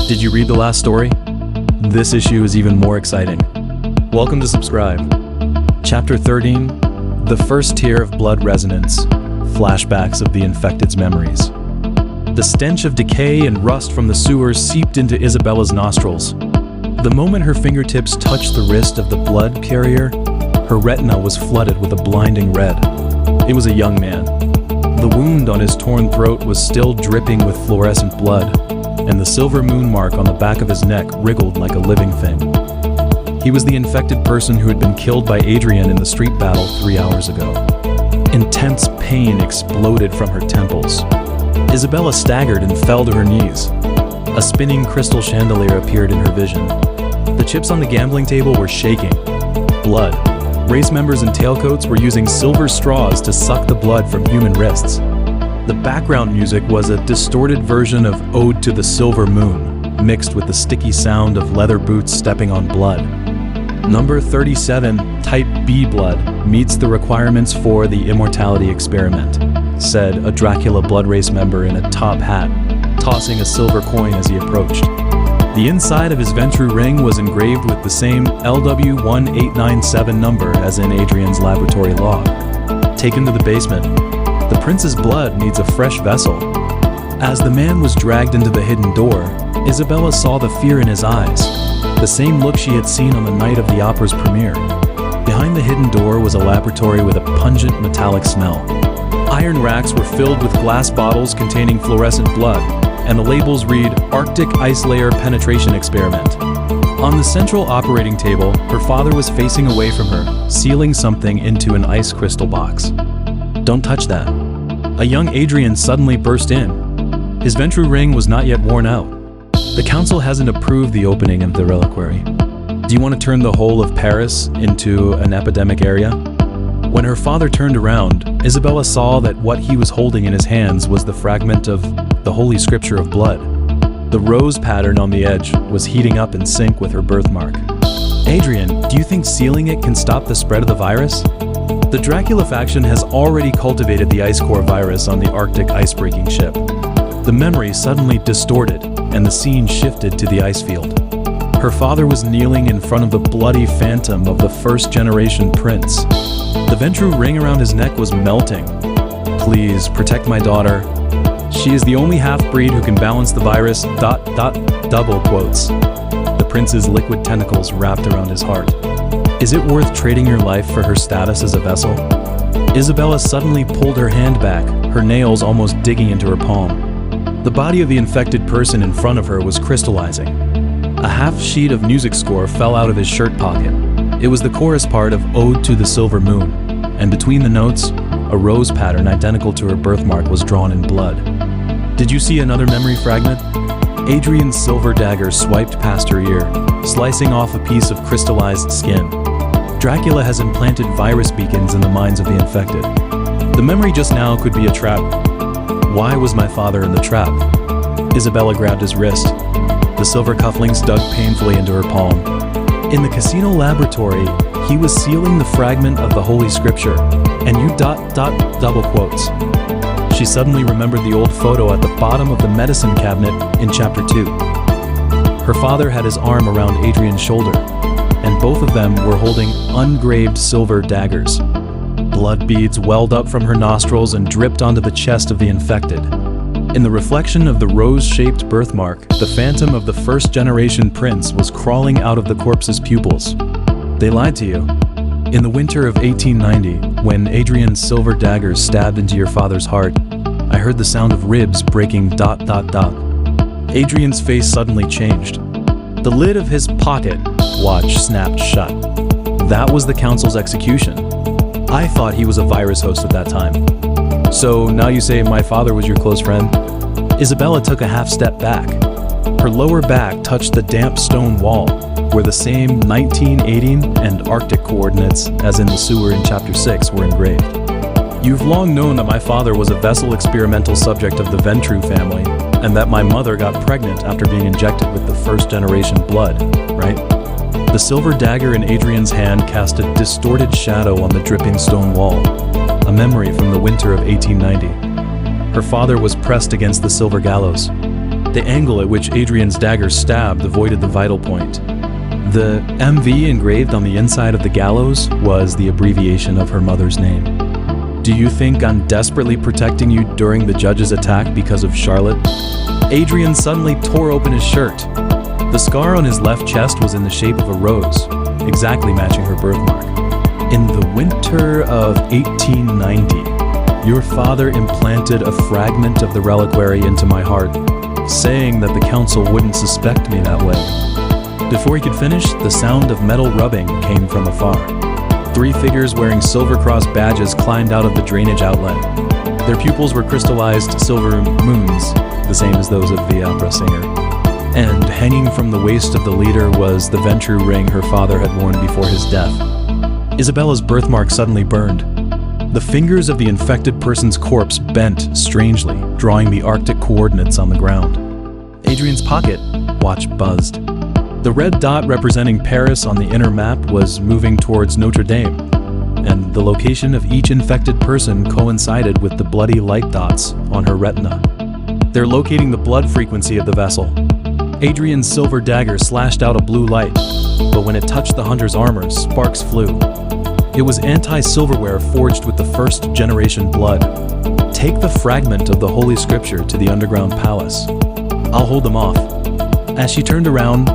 Did you read the last story? This issue is even more exciting. Welcome to subscribe. Chapter 13, The First Tier of Blood Resonance, Flashbacks of the Infected's Memories. The stench of decay and rust from the sewers seeped into Isabella's nostrils. The moment her fingertips touched the wrist of the blood carrier, her retina was flooded with a blinding red. It was a young man. The wound on his torn throat was still dripping with fluorescent blood, and the silver moon mark on the back of his neck wriggled like a living thing. He was the infected person who had been killed by Adrian in the street battle 3 hours ago. Intense pain exploded from her temples. Isabella staggered and fell to her knees. A spinning crystal chandelier appeared in her vision. The chips on the gambling table were shaking. Blood. Race members in tailcoats were using silver straws to suck the blood from human wrists. The background music was a distorted version of Ode to the Silver Moon, mixed with the sticky sound of leather boots stepping on blood. Number 37, Type B blood, meets the requirements for the immortality experiment, said a Dracula blood race member in a top hat, tossing a silver coin as he approached. The inside of his ventru ring was engraved with the same LW1897 number as in Adrian's laboratory log. Taken to the basement, the prince's blood needs a fresh vessel. As the man was dragged into the hidden door, Isabella saw the fear in his eyes, the same look she had seen on the night of the opera's premiere. Behind the hidden door was a laboratory with a pungent metallic smell. Iron racks were filled with glass bottles containing fluorescent blood, and the labels read Arctic Ice Layer Penetration Experiment. On the central operating table, her father was facing away from her, sealing something into an ice crystal box. Don't touch that. A young Adrian suddenly burst in. His ventru ring was not yet worn out. The council hasn't approved the opening of the reliquary. Do you want to turn the whole of Paris into an epidemic area? When her father turned around, Isabella saw that what he was holding in his hands was the fragment of the Holy Scripture of blood. The rose pattern on the edge was heating up in sync with her birthmark. Adrian, do you think sealing it can stop the spread of the virus? The Dracula faction has already cultivated the ice core virus on the Arctic icebreaking ship. The memory suddenly distorted, and the scene shifted to the ice field. Her father was kneeling in front of the bloody phantom of the first-generation prince. The ventru ring around his neck was melting. Please, protect my daughter. She is the only half-breed who can balance the virus, double quotes. The prince's liquid tentacles wrapped around his heart. Is it worth trading your life for her status as a vessel? Isabella suddenly pulled her hand back, her nails almost digging into her palm. The body of the infected person in front of her was crystallizing. A half sheet of music score fell out of his shirt pocket. It was the chorus part of Ode to the Silver Moon, and between the notes, a rose pattern identical to her birthmark was drawn in blood. Did you see another memory fragment? Adrian's silver dagger swiped past her ear, slicing off a piece of crystallized skin. Dracula has implanted virus beacons in the minds of the infected. The memory just now could be a trap. Why was my father in the trap? Isabella grabbed his wrist. The silver cufflinks dug painfully into her palm. In the casino laboratory, he was sealing the fragment of the Holy Scripture, and you double quotes. She suddenly remembered the old photo at the bottom of the medicine cabinet in Chapter 2. Her father had his arm around Adrian's shoulder, and both of them were holding ungraved silver daggers. Blood beads welled up from her nostrils and dripped onto the chest of the infected. In the reflection of the rose-shaped birthmark, the phantom of the first-generation prince was crawling out of the corpse's pupils. They lied to you. In the winter of 1890, when Adrian's silver daggers stabbed into your father's heart, I heard the sound of ribs breaking ... Adrian's face suddenly changed. The lid of his pocket watch snapped shut. That was the council's execution. I thought he was a virus host at that time. So now you say my father was your close friend? Isabella took a half step back. Her lower back touched the damp stone wall, where the same 1918 and Arctic coordinates as in the sewer in Chapter 6 were engraved. You've long known that my father was a vessel experimental subject of the Ventru family, and that my mother got pregnant after being injected with the first-generation blood, right? The silver dagger in Adrian's hand cast a distorted shadow on the dripping stone wall, a memory from the winter of 1890. Her father was pressed against the silver gallows. The angle at which Adrian's dagger stabbed avoided the vital point. The MV engraved on the inside of the gallows was the abbreviation of her mother's name. Do you think I'm desperately protecting you during the judge's attack because of Charlotte? Adrian suddenly tore open his shirt. The scar on his left chest was in the shape of a rose, exactly matching her birthmark. In the winter of 1890, your father implanted a fragment of the reliquary into my heart, saying that the council wouldn't suspect me that way. Before he could finish, the sound of metal rubbing came from afar. 3 figures wearing silver cross badges climbed out of the drainage outlet. Their pupils were crystallized silver moons, the same as those of the opera singer. And hanging from the waist of the leader was the Ventru ring her father had worn before his death. Isabella's birthmark suddenly burned. The fingers of the infected person's corpse bent strangely, drawing the Arctic coordinates on the ground. Adrian's pocket watch buzzed. The red dot representing Paris on the inner map was moving towards Notre Dame, and the location of each infected person coincided with the bloody light dots on her retina. They're locating the blood frequency of the vessel. Adrian's silver dagger slashed out a blue light, but when it touched the hunter's armor, sparks flew. It was anti-silverware forged with the first-generation blood. Take the fragment of the Holy Scripture to the underground palace. I'll hold them off. As she turned around,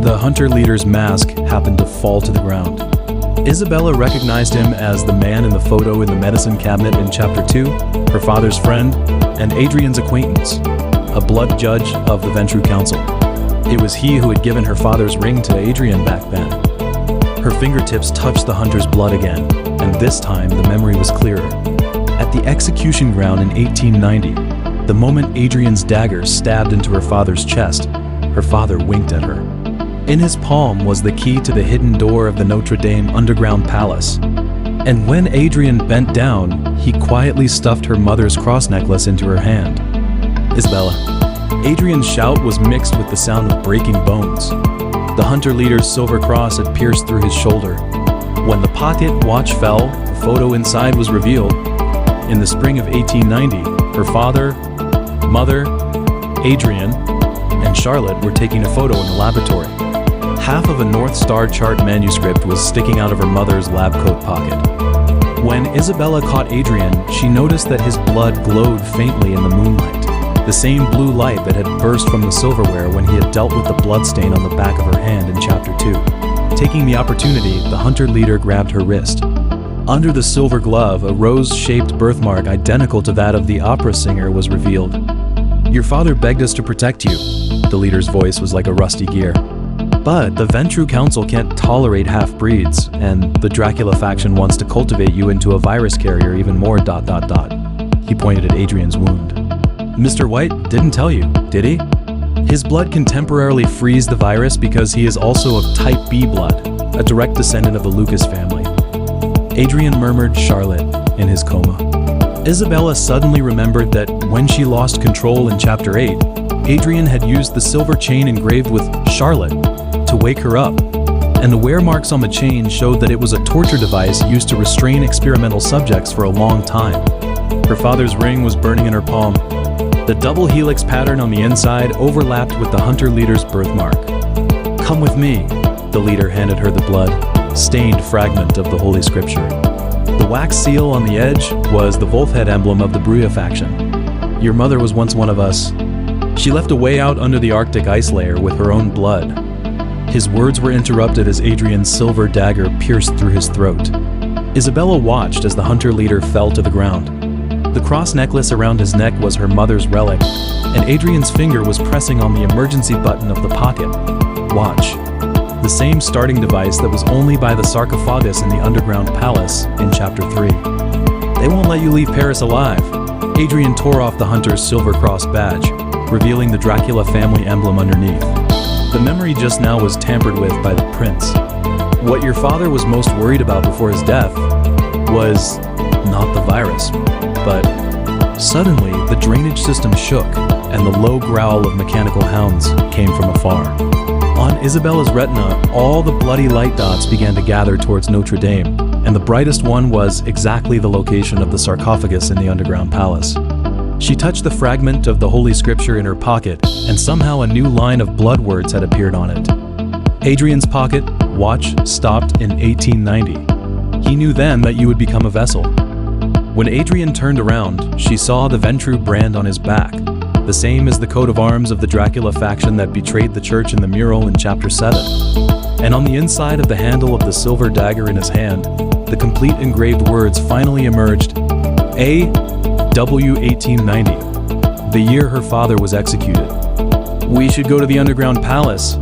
the hunter leader's mask happened to fall to the ground. Isabella recognized him as the man in the photo in the medicine cabinet in Chapter 2, her father's friend, and Adrian's acquaintance, a blood judge of the Ventru Council. It was he who had given her father's ring to Adrian back then. Her fingertips touched the hunter's blood again, and this time the memory was clearer. At the execution ground in 1890, the moment Adrian's dagger stabbed into her father's chest, her father winked at her. In his palm was the key to the hidden door of the Notre Dame underground palace. And when Adrian bent down, he quietly stuffed her mother's cross necklace into her hand. Isabella. Adrian's shout was mixed with the sound of breaking bones. The hunter leader's silver cross had pierced through his shoulder. When the pocket watch fell, the photo inside was revealed. In the spring of 1890, her father, mother, Adrian, and Charlotte were taking a photo in the laboratory. Half of a North Star chart manuscript was sticking out of her mother's lab coat pocket. When Isabella caught Adrian, she noticed that his blood glowed faintly in the moonlight, the same blue light that had burst from the silverware when he had dealt with the bloodstain on the back of her hand in Chapter 2. Taking the opportunity, the hunter leader grabbed her wrist. Under the silver glove, a rose-shaped birthmark identical to that of the opera singer was revealed. "Your father begged us to protect you." The leader's voice was like a rusty gear. "But the Ventru Council can't tolerate half-breeds, and the Dracula faction wants to cultivate you into a virus carrier even more ... He pointed at Adrian's wound. "Mr. White didn't tell you, did he? His blood can temporarily freeze the virus because he is also of type B blood, a direct descendant of the Lucas family." Adrian murmured Charlotte in his coma. Isabella suddenly remembered that when she lost control in Chapter 8, Adrian had used the silver chain engraved with Charlotte to wake her up, and the wear marks on the chain showed that it was a torture device used to restrain experimental subjects for a long time. Her father's ring was burning in her palm. The double helix pattern on the inside overlapped with the hunter leader's birthmark. "Come with me." The leader handed her the blood-stained fragment of the Holy Scripture. The wax seal on the edge was the Wolfhead emblem of the Bruya faction. "Your mother was once one of us. She left a way out under the Arctic ice layer with her own blood." His words were interrupted as Adrian's silver dagger pierced through his throat. Isabella watched as the hunter leader fell to the ground. The cross necklace around his neck was her mother's relic, and Adrian's finger was pressing on the emergency button of the pocket watch, the same starting device that was only by the sarcophagus in the underground palace in Chapter 3. "They won't let you leave Paris alive." Adrian tore off the hunter's silver cross badge, revealing the Dracula family emblem underneath. The memory just now was tampered with by the prince. What your father was most worried about before his death was not the virus, but suddenly the drainage system shook and the low growl of mechanical hounds came from afar. On Isabella's retina, all the bloody light dots began to gather towards Notre Dame, and the brightest one was exactly the location of the sarcophagus in the underground palace. She touched the fragment of the Holy Scripture in her pocket, and somehow a new line of blood words had appeared on it. Adrian's pocket watch stopped in 1890. He knew then that you would become a vessel. When Adrian turned around, she saw the Ventru brand on his back, the same as the coat of arms of the Dracula faction that betrayed the church in the mural in Chapter 7. And on the inside of the handle of the silver dagger in his hand, the complete engraved words finally emerged: A.W. 1890, the year her father was executed. "We should go to the underground palace,"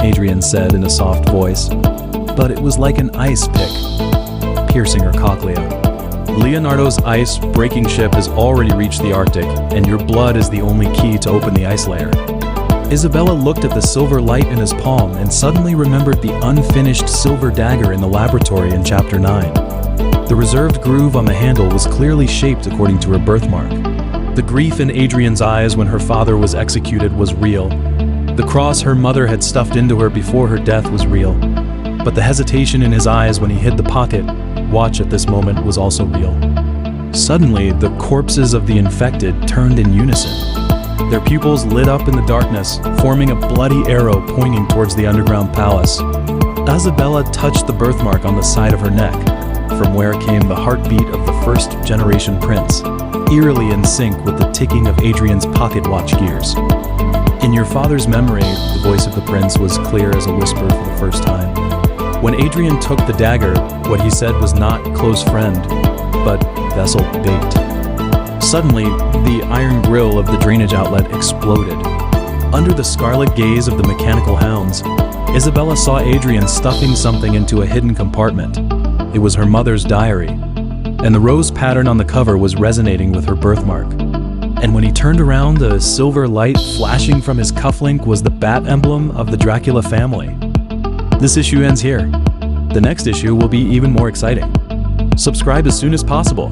Adrian said in a soft voice, but it was like an ice pick, piercing her cochlea. "Leonardo's ice-breaking ship has already reached the Arctic, and your blood is the only key to open the ice layer." Isabella looked at the silver light in his palm and suddenly remembered the unfinished silver dagger in the laboratory in Chapter 9. The reserved groove on the handle was clearly shaped according to her birthmark. The grief in Adrian's eyes when her father was executed was real. The cross her mother had stuffed into her before her death was real. But the hesitation in his eyes when he hid the pocket watch at this moment was also real. Suddenly, the corpses of the infected turned in unison. Their pupils lit up in the darkness, forming a bloody arrow pointing towards the underground palace. Isabella touched the birthmark on the side of her neck, from where came the heartbeat of the first-generation prince, eerily in sync with the ticking of Adrian's pocket watch gears. "In your father's memory," the voice of the prince was clear as a whisper for the first time. When Adrian took the dagger, what he said was not "close friend," but "vessel bait." Suddenly, the iron grill of the drainage outlet exploded. Under the scarlet gaze of the mechanical hounds, Isabella saw Adrian stuffing something into a hidden compartment. It was her mother's diary, and the rose pattern on the cover was resonating with her birthmark. And when he turned around, the silver light flashing from his cufflink was the bat emblem of the Dracula family. This issue ends here. The next issue will be even more exciting. Subscribe as soon as possible.